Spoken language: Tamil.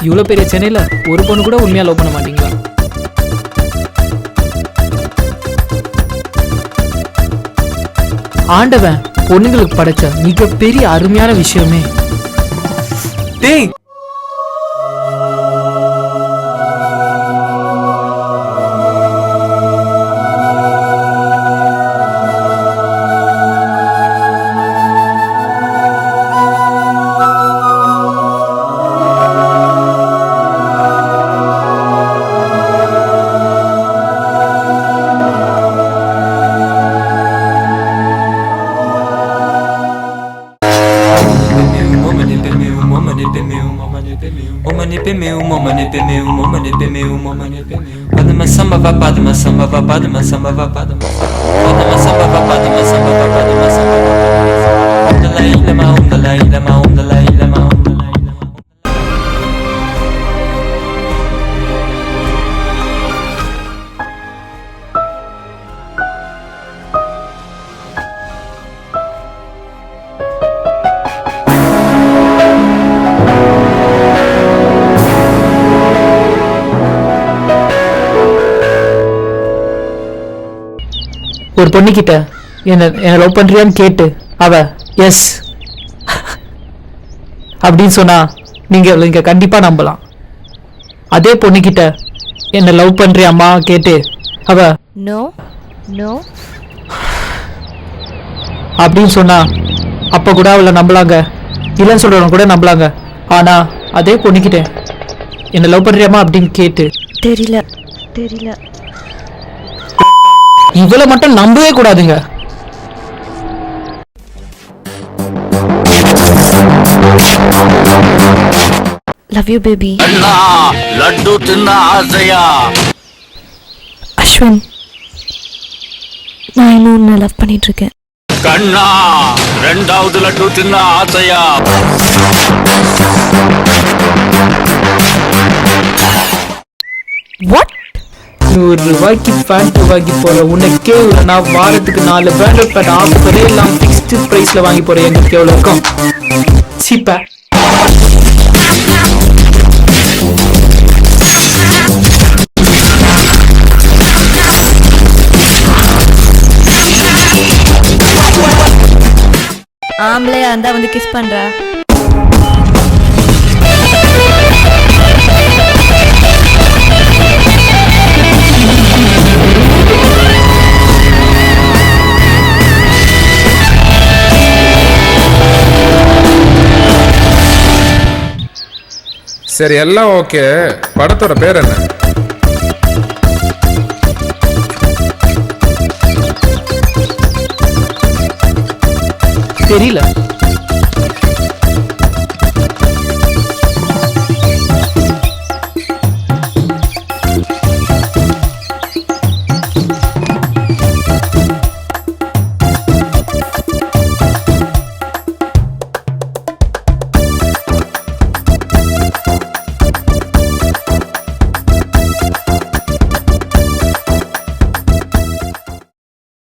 இவ்வளோ பெரிய சென்னையில் ஒரு பொண்ணு கூட உண்மையாக லவ் பண்ண மாட்டீங்களா? ஆண்டவன் பொண்ணுங்களுக்கு படைச்ச மிகப்பெரிய அருமையான விஷயமே. டேய், Padma samba va padma samba va padma samba va padma samba va padma samba va padma samba va dalai lama dalai lama dalai lama. ஒரு பொண்ணுக்கிட்ட என்ன லவ் பண்ணுறியான்னு கேட்டு அவ எஸ் அப்படின்னு சொன்னா நீங்க கண்டிப்பா நம்பலாம். அதே பொண்ணுக்கிட்ட என்ன லவ் பண்றியாம்மா கேட்டு அவ நோ நோ அப்படின்னு சொன்னா அப்ப கூட அவளை நம்பலாங்க, இல்லைன்னு சொல்றவங்க கூட நம்பலாங்க. ஆனா அதே பொண்ணுக்கிட்ட என்ன லவ் பண்றியாமா அப்படின்னு கேட்டு தெரியல தெரியல இவளை மட்டும் நம்பவே கூடாதுங்க. Love you baby. அண்ணா லட்டு தின்ன ஆசையா? அஸ்வின், நான் இன்னும் உன்னை லவ் பண்ணிட்டு இருக்கேன். கண்ணா ரெண்டாவது லட்டு தின்ன ஆசையா? வாட்? 100 ரூபாய்க்கு பேண்ட் வாங்கி போற உனக்கே நான் வாரத்துக்கு 4 பிராண்டட் பேண்ட் ஆஃபரே எல்லாம் ஃபிக்ஸ்டு பிரைஸ்ல வாங்கி போறேன். எங்களுக்கு எவ்வளவு இருக்கும்? சீப்பா. ஆம்பளையா இருந்தா வந்து கிஸ் பண்ற. சரி, எல்லாம் ஓகே. படத்தோட பேர் என்ன? தெரியல.